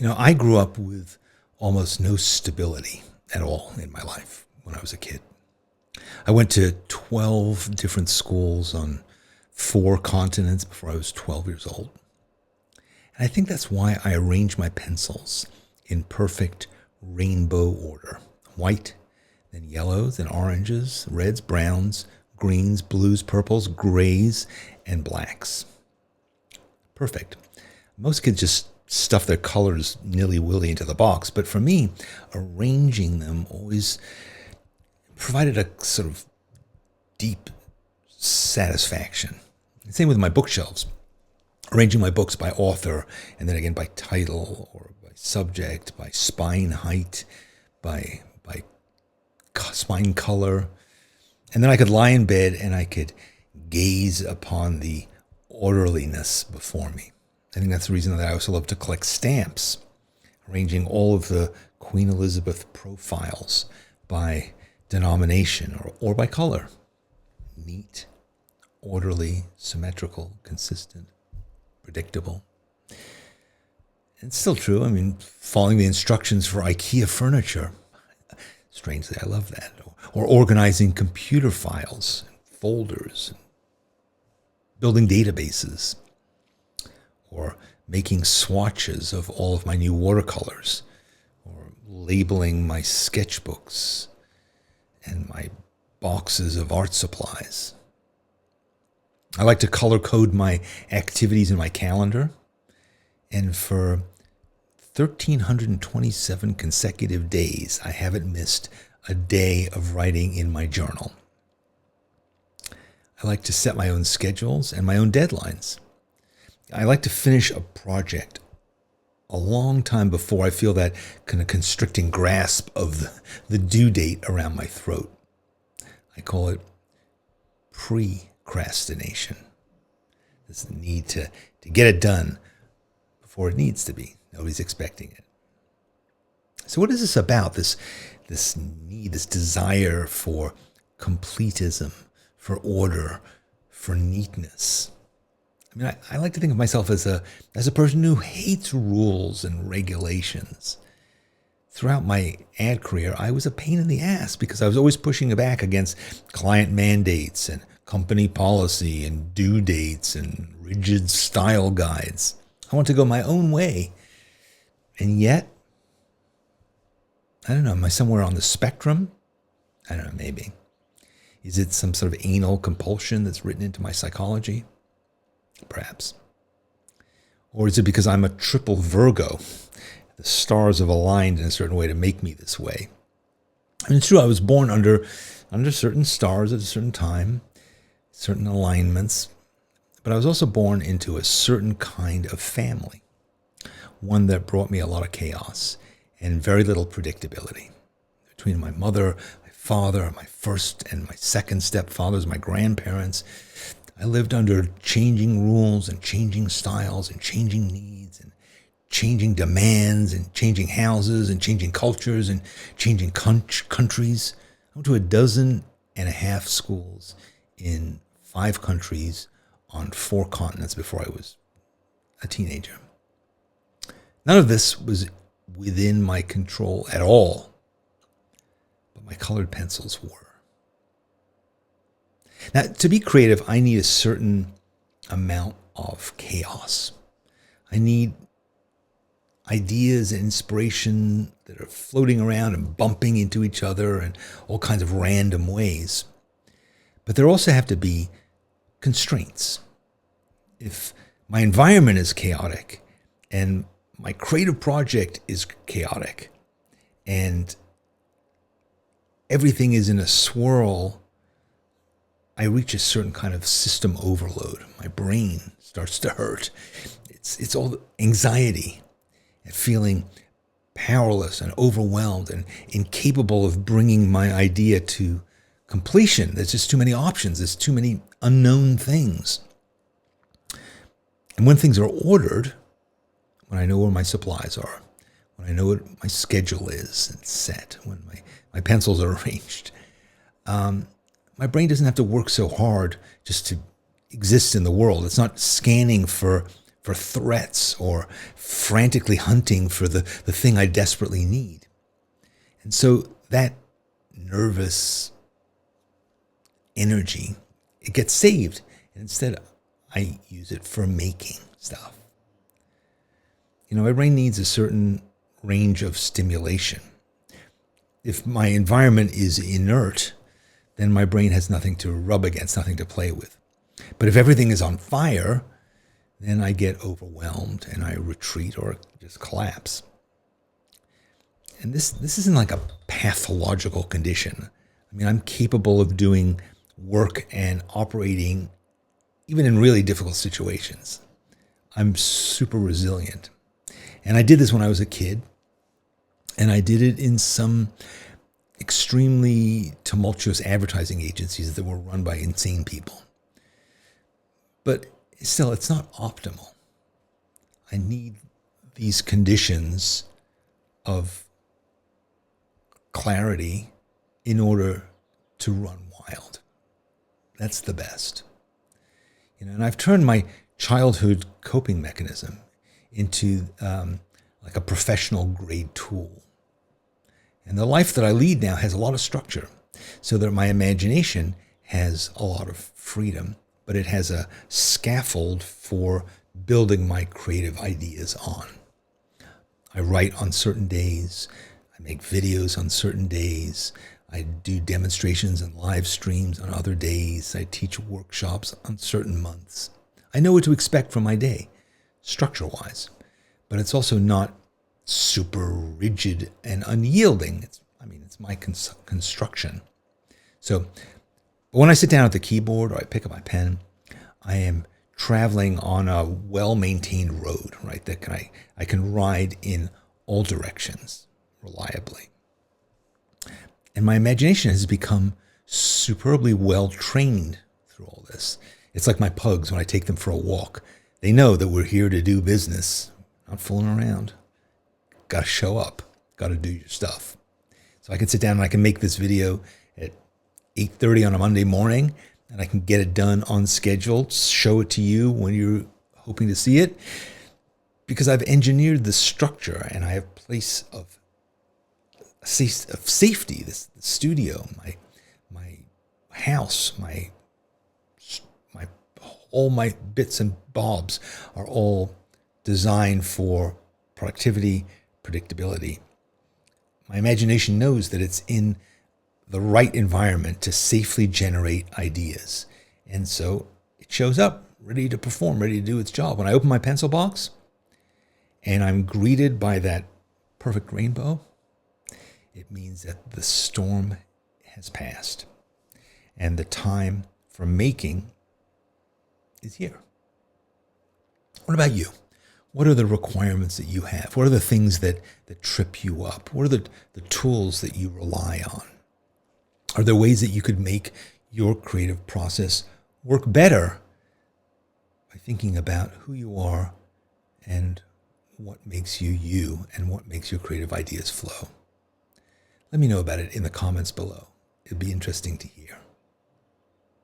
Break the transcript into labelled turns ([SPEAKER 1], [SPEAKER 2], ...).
[SPEAKER 1] I grew up with almost no stability at all in my life when I was a kid. I went to 12 different schools on 4 continents before I was 12 years old. And I think that's why I arrange my pencils in perfect rainbow order. White, then yellows, then oranges, reds, browns, greens, blues, purples, grays, and blacks. Perfect. Most kids just stuff their colors nilly-willy into the box, but for me, arranging them always provided a sort of deep satisfaction. Same with my bookshelves. Arranging my books by author, and then again by title, or by subject, by spine height, by spine color. And then I could lie in bed and I could gaze upon the orderliness before me. I think that's the reason that I also love to collect stamps, arranging all of the Queen Elizabeth profiles by denomination or by color. Neat, orderly, symmetrical, consistent, predictable. And it's still true. I mean, following the instructions for IKEA furniture. Strangely, I love that. Or organizing computer files, folders, building databases, or making swatches of all of my new watercolors, or labeling my sketchbooks and my boxes of art supplies. I like to color code my activities in my calendar, and for 1,327 consecutive days, I haven't missed a day of writing in my journal. I like to set my own schedules and my own deadlines. I like to finish a project a long time before I feel that kind of constricting grasp of the due date around my throat. I call it procrastination. This need to get it done before it needs to be. Nobody's expecting it. So what is this about, this need, this desire for completism, for order, for neatness? I mean, I like to think of myself as a person who hates rules and regulations. Throughout my ad career, I was a pain in the ass because I was always pushing back against client mandates and company policy and due dates and rigid style guides. I want to go my own way. And yet, I don't know, am I somewhere on the spectrum? I don't know, maybe. Is it some sort of anal compulsion that's written into my psychology? Perhaps. Or is it because I'm a triple Virgo? The stars have aligned in a certain way to make me this way. And it's true, I was born under certain stars at a certain time, certain alignments, but I was also born into a certain kind of family, one that brought me a lot of chaos and very little predictability. Between my mother, my father, my first and my second stepfathers, my grandparents, I lived under changing rules and changing styles and changing needs and changing demands and changing houses and changing cultures and changing countries. I went to 12.5 schools in 5 countries on 4 continents before I was a teenager. None of this was within my control at all, but my colored pencils were. Now, to be creative, I need a certain amount of chaos. I need ideas and inspiration that are floating around and bumping into each other in all kinds of random ways. But there also have to be constraints. If my environment is chaotic and my creative project is chaotic and everything is in a swirl, I reach a certain kind of system overload. My brain starts to hurt. It's all anxiety and feeling powerless and overwhelmed and incapable of bringing my idea to completion. There's just too many options. There's too many unknown things. And when things are ordered, when I know where my supplies are, when I know what my schedule is and set, when my pencils are arranged, my brain doesn't have to work so hard just to exist in the world. It's not scanning for for threats or frantically hunting for the thing I desperately need. And so that nervous energy, it gets saved. And instead, I use it for making stuff. My brain needs a certain range of stimulation. If my environment is inert, then my brain has nothing to rub against, nothing to play with. But if everything is on fire, then I get overwhelmed and I retreat or just collapse. And this isn't like a pathological condition. I'm capable of doing work and operating even in really difficult situations. I'm super resilient. And I did this when I was a kid, and I did it in some extremely tumultuous advertising agencies that were run by insane people. But still, it's not optimal. I need these conditions of clarity in order to run wild. That's the best. And I've turned my childhood coping mechanism into like a professional grade tool. And the life that I lead now has a lot of structure, so that my imagination has a lot of freedom, but it has a scaffold for building my creative ideas on. I write on certain days. I make videos on certain days. I do demonstrations and live streams on other days. I teach workshops on certain months. I know what to expect from my day, structure-wise, but it's also not super rigid and unyielding. It's my construction. So when I sit down at the keyboard or I pick up my pen, I am traveling on a well-maintained road, right? That I can ride in all directions reliably. And my imagination has become superbly well-trained through all this. It's like my pugs when I take them for a walk. They know that we're here to do business, not fooling around. Got to show up. Got to do your stuff. So I can sit down and I can make this video at 8:30 on a Monday morning, and I can get it done on schedule, show it to you when you're hoping to see it, because I've engineered the structure and I have a place of safety, this studio, my house, all my bits and bobs are all designed for productivity, predictability. My imagination knows that it's in the right environment to safely generate ideas. And so it shows up ready to perform, ready to do its job. When I open my pencil box and I'm greeted by that perfect rainbow, it means that the storm has passed and the time for making is here. What about you? What are the requirements that you have? What are the things that trip you up? What are the tools that you rely on? Are there ways that you could make your creative process work better by thinking about who you are and what makes you you and what makes your creative ideas flow? Let me know about it in the comments below. It'd be interesting to hear.